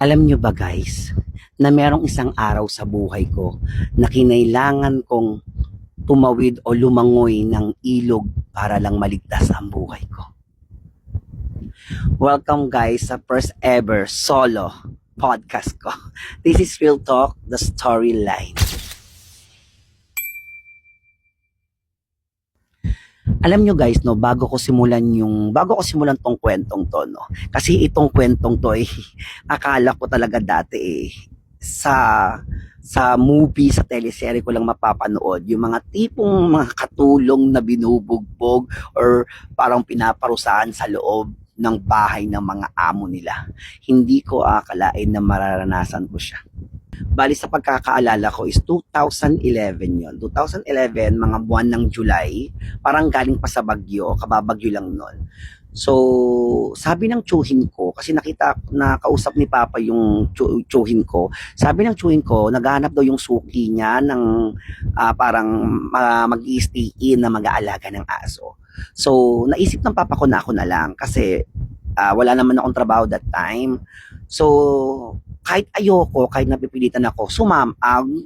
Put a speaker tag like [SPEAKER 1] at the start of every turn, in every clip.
[SPEAKER 1] Alam nyo ba guys, na merong isang araw sa buhay ko na kinailangan kong tumawid o lumangoy ng ilog para lang maligtas ang buhay ko. Welcome guys sa first ever solo podcast ko. This is Real Talk, the storyline. Alam nyo guys, no, bago ko simulan tong kwentong to, no. Kasi itong kwentong to akala ko talaga dati sa movie, sa teleserye ko lang mapapanood yung mga tipong mga katulong na binubugbog or parang pinaparusahan sa loob ng bahay ng mga amo nila. Hindi ko akalain na mararanasan ko siya. Bali sa pagkakaalala ko is 2011 yon. 2011, mga buwan ng July, parang galing pa sa Bagyo, kababagyo lang nun. So, sabi ng tsuhin ko, kasi nakausap ni Papa yung tsuhin ko, sabi ng tsuhin ko, naghahanap daw yung suki niya ng parang mag-i-stay in na mag-aalaga ng aso. So, naisip ng Papa ko na ako na lang kasi wala naman akong trabaho that time. So, kahit ayoko, kahit napipilitan ako,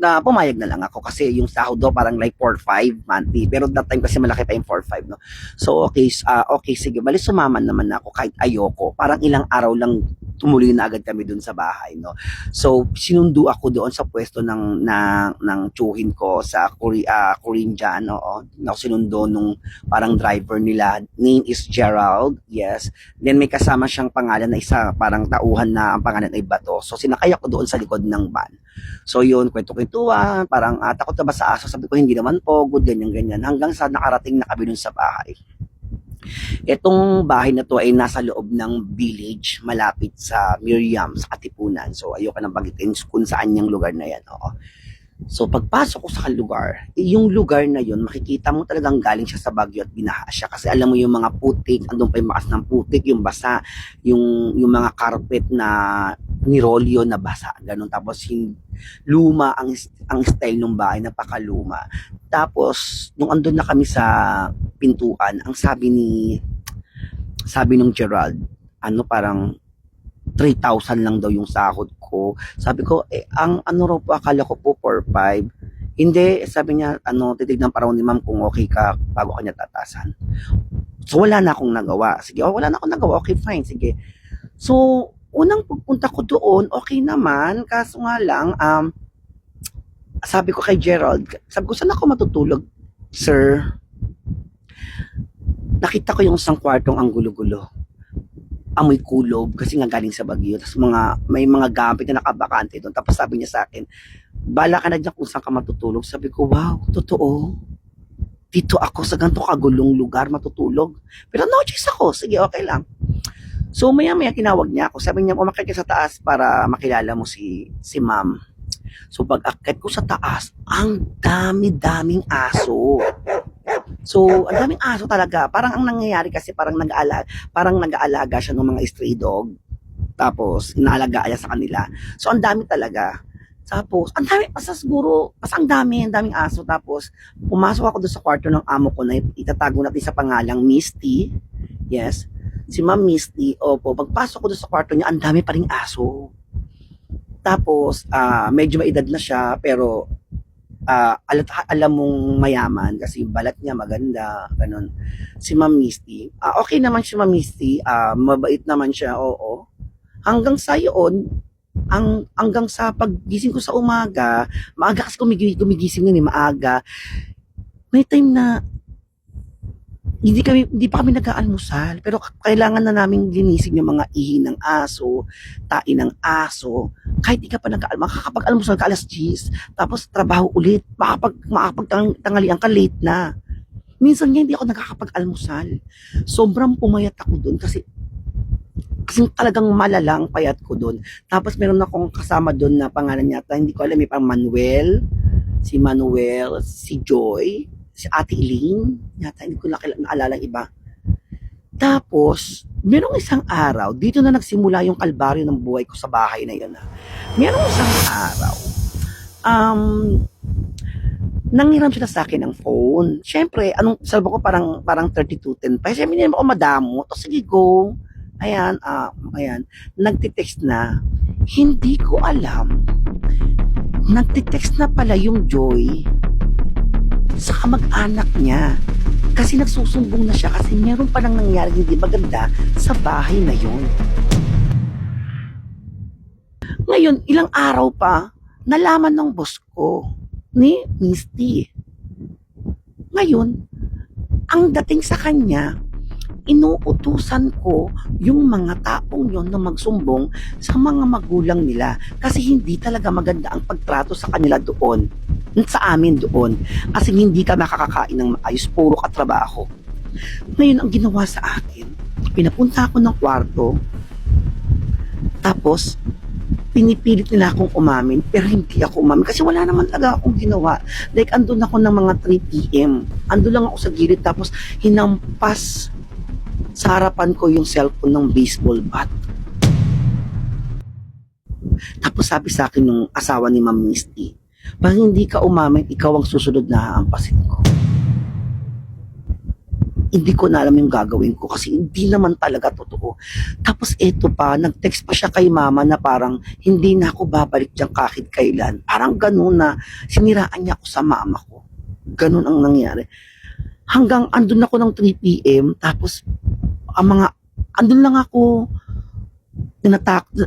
[SPEAKER 1] na pumayag na lang ako kasi yung sahod daw parang like 4-5 monthly. Pero that time kasi malaki pa yung 4-5, no? So, okay, sige, bali sumaman naman ako kahit ayoko. Parang ilang araw lang tumuloy na agad kami dun sa bahay, no? So, sinundo ako doon sa pwesto ng tsuhin ko sa Korean dyan, no? Ako sinundo nung parang driver nila. Name is Gerald, yes. Then may kasama siyang pangalan na isa, parang tauhan na ang pangalan ay Bato. So sinakay ako doon sa likod ng van. So yun, kwento-kwentuhan, parang takot na ba sa aso? Sabi ko, hindi naman po, good, ganyan-ganyan. Hanggang sa nakarating na kami dun sa bahay. Itong bahay na to ay nasa loob ng village, malapit sa Miriam, sa Katipunan. So ayoko nang bagitin kung saan yung lugar na yan. Oo. So pagpasok ko sa lugar, yung lugar na yun, makikita mo talagang galing siya sa Bagyo at binaha siya. Kasi alam mo yung mga putik, andun pa yung makas ng putik, yung basa, yung mga carpet na nirolyo na basa, ganun. Tapos luma ang style ng bahay, napakaluma. Tapos nung andun na kami sa pintuan, ang sabi nung Gerald, parang 3,000 lang daw yung sahod ko. Sabi ko, ang ano raw po, akala ko po 4,500. Hindi, sabi niya, titignan pa raw ni ma'am kung okay ka bago kanya tatasan. So, wala na akong nagawa. Sige, wala na akong nagawa. Okay, fine, sige. So, unang pagpunta ko doon, okay naman. Kaso nga lang, sabi ko kay Gerald, sabi ko, saan ako matutulog? Sir, nakita ko yung isang kwartong ang gulo-gulo, amoy kulob kasi nga galing sa Bagyo. Tapos may mga gamit na nakabakante doon. Tapos sabi niya sa akin, bala ka na dyan kung saan ka matutulog. Sabi ko, wow, totoo. Dito ako sa ganito kagulong lugar matutulog. Pero no choice ako. Sige, okay lang. So maya-maya tinawag niya ako. Sabi niya, umakyat ka sa taas para makilala mo si ma'am. So pag akyat ko sa taas, ang dami-daming aso. So, ang daming aso talaga. Parang ang nangyayari kasi parang nag-aalaga siya ng mga stray dog. Tapos, inaalagaan niya sa kanila. So, ang dami talaga. Tapos, ang dami, ang daming aso. Tapos, pumasok ako doon sa kwarto ng amo ko na itatago natin sa pangalang Misty. Yes. Si Ma'am Misty, opo, pagpasok ko doon sa kwarto niya, ang dami pa ring aso. Tapos, medyo maedad na siya, pero alam mong mayaman kasi yung balat niya maganda, ganun. Si Ma'am Misty, okay naman si Ma'am Misty, mabait naman siya, oo. Hanggang sa yun, hanggang sa paggising ko sa umaga, maaga kasi gumigising yun maaga. May time na hindi pa kami nag-aalmusal, pero kailangan na namin linisin yung mga ihi ng aso, tain ng aso. Kahit di ka pa makakapag-almusal ka alas 10, tapos trabaho ulit, makakapagtanghalian ka late na. Minsan nga hindi ako nakakapag-almusal. Sobrang pumayat ako doon kasi talagang malalang payat ko doon. Tapos meron akong kasama doon na pangalan yata, hindi ko alam, may pang Manuel, si Joy, si Ate Eileen, yata hindi ko naalala iba. Tapos, merong isang araw, dito na nagsimula yung kalbaryo ng buhay ko sa bahay na yun. Merong isang araw, nanghiram sila sa akin ng phone. Siyempre, sabi ko parang 3210 pa. Siyempre, hindi naman ako madamo. To, sige, go. Ayan, nagtitext na. Hindi ko alam. Nagtitext na pala yung Joy sa kamag-anak niya. Kasi nagsusumbong na siya kasi meron pa nang nangyari hindi maganda sa bahay na yun. Ngayon, ilang araw pa, nalaman ng boss ko ni Misty. Ngayon, ang dating sa kanya, inuutusan ko yung mga taong yon na magsumbong sa mga magulang nila kasi hindi talaga maganda ang pagtrato sa kanila doon, sa amin doon, kasi hindi ka makakakain ng maayos, puro katrabaho. Ngayon, ang ginawa sa akin, pinapunta ako ng kwarto, tapos pinipilit nila akong umamin, pero hindi ako umamin kasi wala naman talaga akong ginawa. Like, andun ako ng mga 3 p.m. Andun lang ako sa gilid, tapos hinampas sa harapan ko yung cellphone ng baseball bat. Tapos sabi sa akin yung asawa ni Ma'am Misty, pag hindi ka umamin, ikaw ang susunod na haampasin ko. Hindi ko na alam yung gagawin ko kasi hindi naman talaga totoo. Tapos eto pa, nag-text pa siya kay mama na parang hindi na ako babalik dyan kahit kailan. Parang ganun na siniraan niya ako sa mama ko. Ganun ang nangyari. Hanggang andun ako ng 3 p.m. Tapos andun lang ako,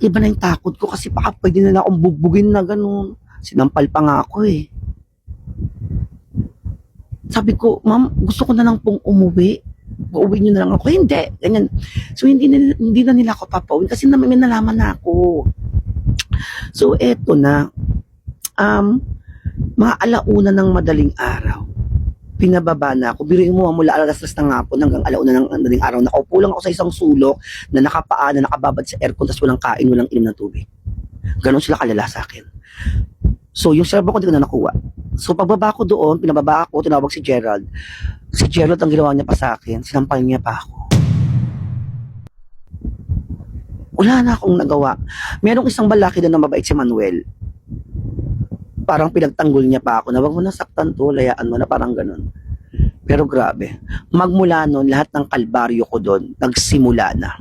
[SPEAKER 1] iba na yung takot ko kasi baka pwede na akong bugbugin na ganun. Sinampal pa nga ako eh. Sabi ko, ma'am, gusto ko na lang pong umuwi. Uuwi niyo na lang ako. Hindi, ganyan. So, hindi na nila ako papauwi kasi may nalaman na ako. So, eto na. Mga alauna ng madaling araw. Pinababa na ako. Biruin mo, mula alas 3 ng hapon hanggang alauna ng madaling araw. Nakaupo lang ako sa isang sulok na nakapaa, na nakababad sa aircon, tapos walang kain, walang inom ng tubig. Ganon sila kalala sa akin. So, yung servo ko hindi ko na nakuha. So, pagbaba ko doon, pinababa ako, tinawag si Gerald. Si Gerald, ang ginawa niya pa sa akin, sinampal niya pa ako. Wala na akong nagawa. Merong isang balaki doon na mabait si Manuel. Parang pinagtanggol niya pa ako na wag mo na saktan to, layaan mo na, parang ganun. Pero grabe. Magmula noon, lahat ng kalbaryo ko doon, nagsimula na.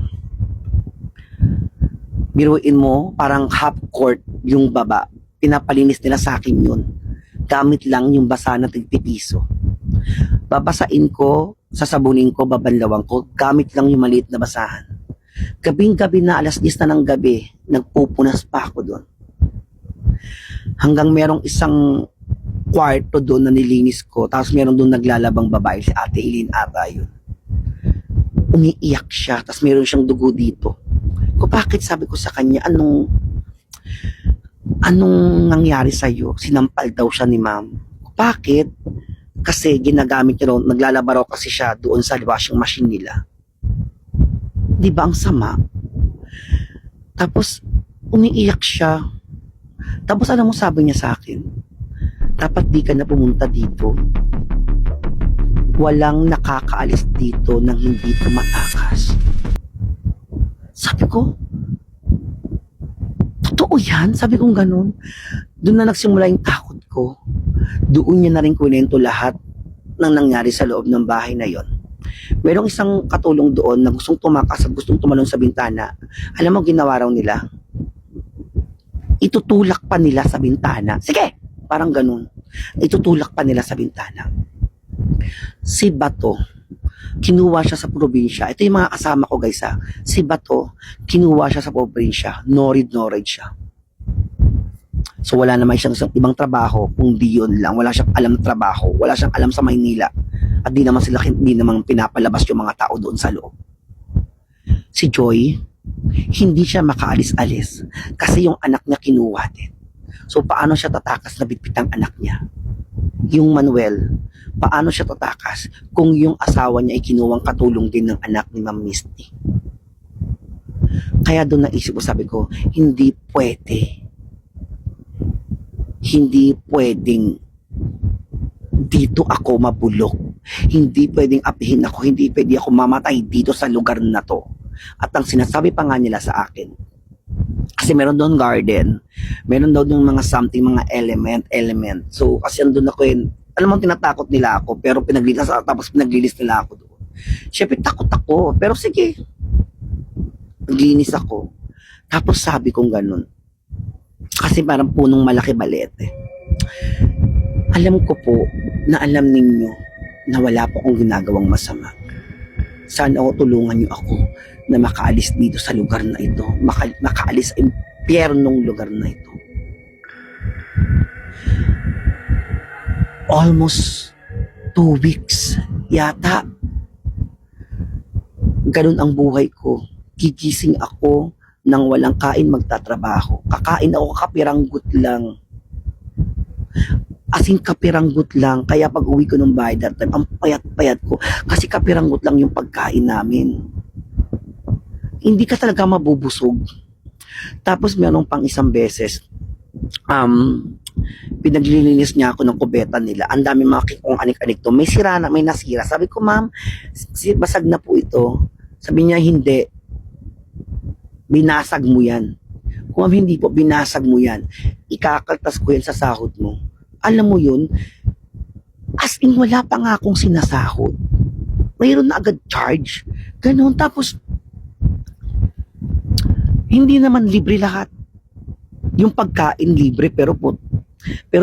[SPEAKER 1] Biruin mo, parang half court yung baba. Pinapalinis nila sa akin yun. Gamit lang yung basa na tig-piso. Babasain ko, sasabunin ko, babanlawan ko, gamit lang yung maliit na basahan. Gabing-gabi na, alas 10 na ng gabi, nagpupunas pa ako doon. Hanggang merong isang kwarto doon na nilinis ko, tapos meron doon naglalabang babae, si Ate Eileen ata yun. Umiiyak siya, tapos meron siyang dugo dito. Kung bakit, sabi ko sa kanya, anong nangyari sa'yo? Sinampal daw siya ni ma'am. Bakit? Kasi ginagamit niya raw, naglalaba raw kasi siya doon sa washing machine nila. Di ba ang sama? Tapos, umiiyak siya. Tapos alam mo, sabi niya sa akin, dapat di ka na pumunta dito. Walang nakakaalis dito nang hindi tumatakas. Sabi ko, totoo yan? Sabi kong ganun. Doon na nagsimula yung takot ko. Doon niya na rin kunento lahat ng nangyari sa loob ng bahay na yon. Merong isang katulong doon na gustong tumakas at gustong tumalon sa bintana. Alam mo, ginawa raw nila? Itutulak pa nila sa bintana. Sige! Parang ganun. Itutulak pa nila sa bintana. Si Bato, kinuha siya sa probinsya. Ito yung mga kasama ko, guys, ha. Si Bato, kinuha siya sa probinsya. Norid siya. So wala naman siyang ibang trabaho kung di yun lang. Wala siyang alam na trabaho. Wala siyang alam sa Maynila. At di naman pinapalabas yung mga tao doon sa loob. Si Joy, hindi siya makaalis-alis kasi yung anak niya kinuha din. So paano siya tatakas na bitbit ang anak niya? Yung Manuel, paano siya tatakas kung yung asawa niya ay kinuwang katulong din ng anak ni Ma'am Misty? Kaya doon naisip ko, sabi ko, hindi pwedeng dito ako mabulok. Hindi pwedeng apihin ako, hindi pwedeng ako mamatay dito sa lugar na to. At ang sinasabi pa nga nila sa akin, kasi meron doon garden, meron daw doon mga something, mga element. So kasi andun ako yun, alam mo, tinatakot nila ako, pero pinaglilis nila ako doon. Siyempre takot ako, pero sige, naglinis ako. Tapos sabi kong ganun, Kasi parang punong malaki balete. Alam ko po na alam ninyo na wala po akong ginagawang masama. Sana tulungan niyo ako na makaalis dito sa lugar na ito. Makaalis sa impyernong lugar na ito. Almost 2 weeks yata. Ganun ang buhay ko. Gigising ako nang walang kain, magtatrabaho. Kakain ako kapiranggut lang. As in kapiranggut lang. Kaya pag uwi ko ng bahay that time, ang payat-payat ko. Kasi kapiranggut lang yung pagkain namin. Hindi ka talaga mabubusog. Tapos meron pang isang beses, pinaglilinis niya ako ng kubeta nila. Ang dami mga kung anik-anik to. May sira na, may nasira. Sabi ko, ma'am, basag na po ito. Sabi niya, hindi. Binasag mo yan. Kung hindi po, binasag mo yan. Ikakaltas ko yan sa sahod mo. Alam mo yun, as in wala pa nga akong sinasahod. Mayroon na agad charge. Ganon. Tapos, hindi naman libre lahat. Yung pagkain libre, pero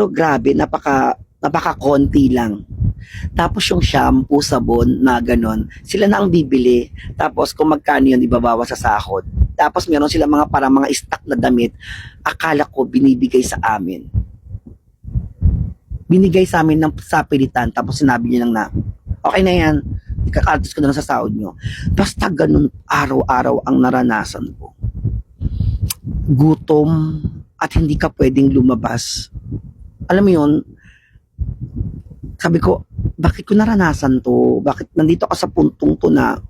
[SPEAKER 1] grabe, napaka-konti lang. Tapos yung shampoo, sabon, na ganon, sila na ang bibili. Tapos kung magkano yun, ibabawa sa sahod. Tapos meron sila parang mga stock na damit. Akala ko binibigay sa amin. Binigay sa amin ng sapilitan. Tapos sinabi niya lang na, okay na yan, ikakaltos ko na lang sa sahod nyo. Basta ganun, araw-araw ang naranasan ko. Gutom at hindi ka pwedeng lumabas. Alam mo yun, sabi ko, bakit ko naranasan to? Bakit nandito ka sa puntong to na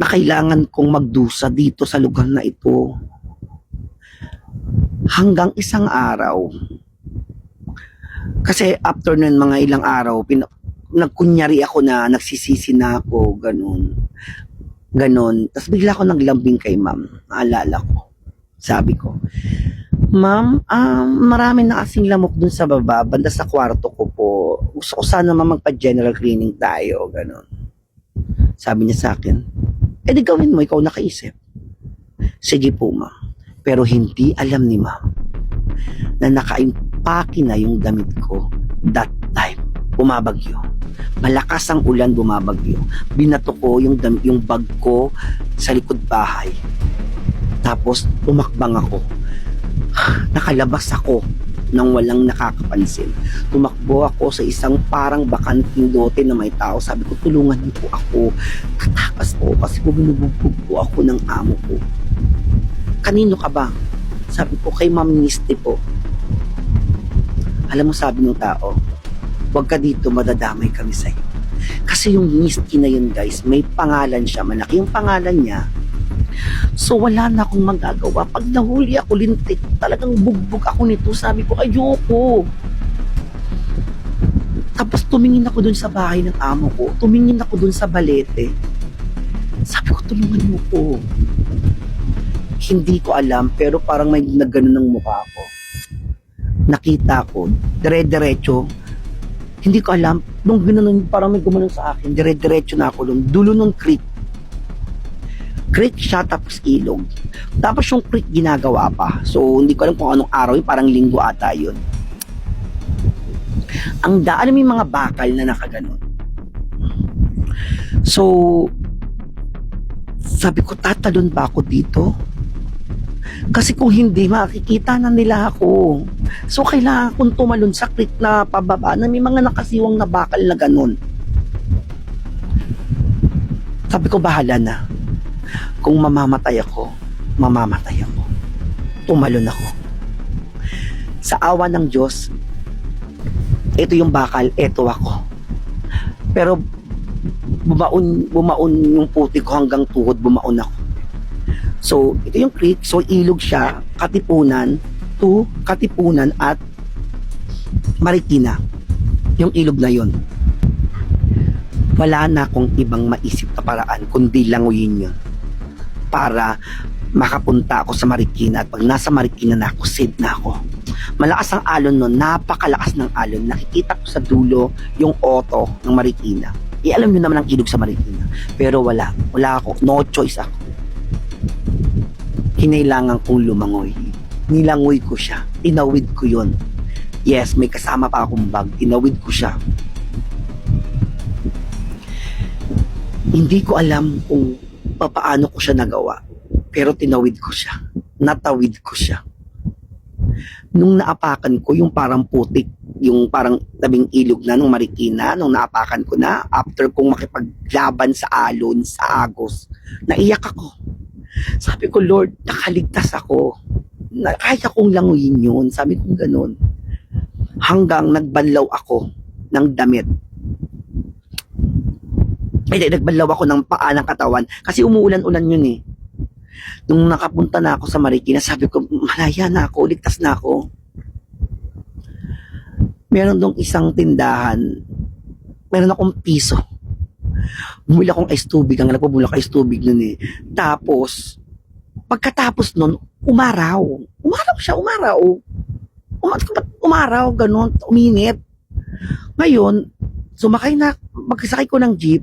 [SPEAKER 1] kailangan kong magdusa dito sa lugar na ito? Hanggang isang araw, kasi after nun mga ilang araw, nagkunyari ako na nagsisisi na ako, ganon. Tapos bigla ako naglambing kay ma'am. Naalala ko. Sabi ko, ma'am, marami na kasing lamok dun sa baba, banda sa kwarto ko po. Gusto ko sana magpa-general cleaning tayo, ganon. Sabi niya sa akin, di gawin mo, ikaw nakaisip. Sige po, ma'am. Pero hindi alam ni ma'am na nakaimpake na yung damit ko that time. Bumabagyo. Malakas ang ulan, bumabagyo. Binato ko yung bag ko sa likod bahay. Tapos tumakbang ako. Nakalabas ako nang walang nakakapansin. Tumakbo ako sa isang parang bakanting lote na may tao. Sabi ko, tulungan niyo po ako. Katakas po kasi binubugbog po ako ng amo ko. Kanino ka ba? Sabi ko, kay Ma'am Misty po. Alam mo, sabi ng tao, huwag ka dito, madadamay kami sa'yo. Kasi yung Misty na yun, guys, may pangalan siya. Malaki yung pangalan niya. So wala na akong magagawa. Pag nahuli ako, lintik, talagang bugbog ako nito. Sabi ko, ayoko. Tapos tumingin ako dun sa bahay ng amo ko. Tumingin ako dun sa balete. Sabi ko, tulungan mo ko. Hindi ko alam, pero parang may nagganon ng mukha ko. Nakita ko, dire-diretso. Hindi ko alam, nung ginanon, parang may gumanon sa akin, dire-diretso na ako dun. Dulo ng creek. Creek siya, tapos ilog. Tapos yung creek ginagawa pa. So, hindi ko alam kung anong araw yun, parang linggo ata yun. Ang daan, may mga bakal na nakaganon. So, sabi ko, tatalon ba ako dito? Kasi kung hindi, makikita na nila ako. So, kailangan kong tumalon sa creek na pababa na may mga nakasiwang na bakal na ganon. Sabi ko, bahala na. Kung mamamatay ako, mamamatay ako. Tumalon ako. Sa awa ng Diyos, ito yung bakal, ito ako. Pero bumaon yung puti ko hanggang tuhod, bumaon ako. So, ito yung creek. So, ilog siya, Katipunan to Katipunan at Marikina. Yung ilog na yun. Wala na akong ibang maisip na paraan kundi languyin yun para makapunta ako sa Marikina. At pag nasa Marikina na ako, save na ako. Malakas ang alon nun, napakalakas ng alon. Nakikita ko sa dulo yung auto ng Marikina. Alam nyo naman ang ilog sa Marikina. Pero wala ako, no choice ako. Kinailangan kong lumangoy. Nilangoy ko siya. Tinawid ko yon. Yes, may kasama pa akong bag. Tinawid ko siya. Hindi ko alam kung paano ko siya nagawa. Pero tinawid ko siya. Natawid ko siya. Nung naapakan ko, yung parang putik, yung parang tabing ilog na nung Marikina, nung naapakan ko na, after kong makipaglaban sa alon, sa Agos, naiyak ako. Sabi ko, Lord, nakaligtas ako. Kaya kong languyin yun. Sabi ko ganun. Hanggang nagbanlaw ako ng damit. Nagbanlaw ako ng paa ng katawan kasi umuulan-ulan yun eh. Nung nakapunta na ako sa Marikina, sabi ko, malaya na ako, ligtas na ako. Meron dong isang tindahan, meron akong piso. Bumili akong ice tubig, ang nagpabulak ice tubig nun eh. Tapos, pagkatapos nun, umaraw. Umaraw siya, umaraw. Umaraw, ganun, uminit. Ngayon, magsakay ko ng jeep,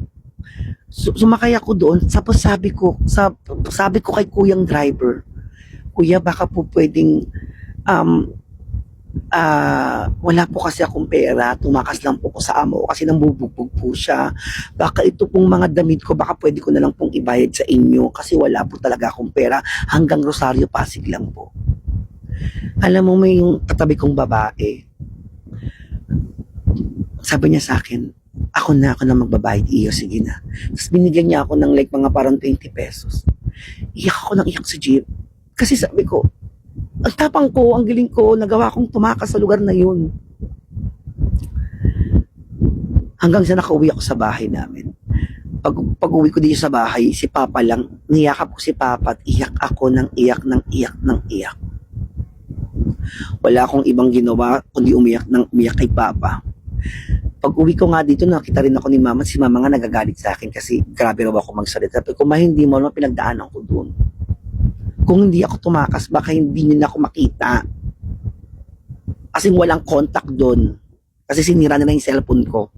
[SPEAKER 1] sumakay ako doon, tapos sabi ko kay kuyang driver, Kuya, baka po pwedeng, wala po kasi akong pera, tumakas lang po ko sa amo kasi nambubugbog po siya. Baka ito pong mga damit ko, baka pwede ko na lang pong ibayad sa inyo kasi wala po talaga akong pera, hanggang Rosario Pasig lang po. Alam mo, may yung katabi kong babae, sabi niya sa akin, ako na magbabayad, iyo, sige na. Tapos binigyan niya ako ng like mga parang 20 pesos. Iyak ako ng iyak sa jeep. Kasi sabi ko, ang tapang ko, ang galing ko, nagawa kong tumakas sa lugar na yun. Hanggang sa nakauwi ako sa bahay namin. Pag uwi ko dito sa bahay, si Papa lang, niyakap ko si Papa at iyak ako ng iyak ng iyak ng iyak. Wala akong ibang ginawa kundi umiyak kay Papa. Pag uwi ko nga dito, nakita rin ako ni Mama. Si Mama nga nagagalit sa akin kasi grabe raw ako magsalita. Sabi ko, hindi mo naman pinagdaanan ko doon. Kung hindi ako tumakas, baka hindi niyo na ako makita. Kasi walang contact doon. Kasi sinira nila yung cellphone ko.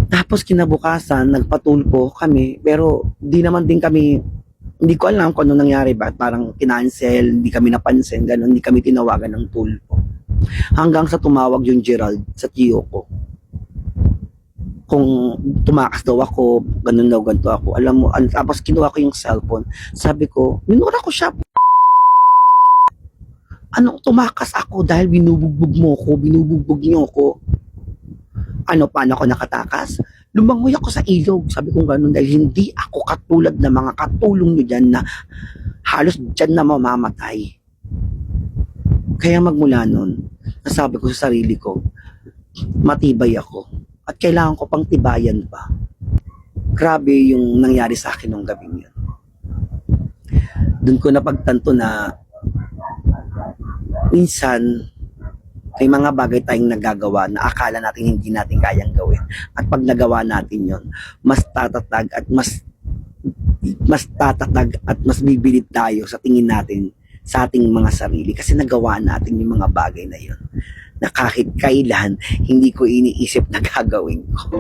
[SPEAKER 1] Tapos kinabukasan, nagpatulpo kami. Pero di naman din kami, hindi ko alam kung ano nangyari ba. Parang kinancel, hindi kami napansin, gano'n, hindi kami tinawagan ng tulpo. Hanggang sa tumawag yung Gerald sa tiyo ko. Kung tumakas daw ako, ganun daw, ganito ako. Alam mo, tapos kinuha ko yung cellphone. Sabi ko, minura ko siya. Anong tumakas ako dahil binubugbog mo ko, binubugbog niyo ko? Paano ako nakatakas? Lumangoy ako sa ilog. Sabi ko ganun dahil hindi ako katulad ng mga katulong nyo dyan na halos dyan na mamamatay. Kaya magmula nun, nasabi ko sa sarili ko, matibay ako. At kailangan ko pang tibayan pa. Grabe yung nangyari sa akin nung gabing yun. Doon ko napagtanto na minsan may mga bagay tayong nagagawa na akala natin hindi natin kayang gawin. At pag nagawa natin yon, mas tatatag at mas bibilid tayo sa tingin natin sa ating mga sarili kasi nagawa natin yung mga bagay na yon na kahit kailan hindi ko iniisip na gagawin ko.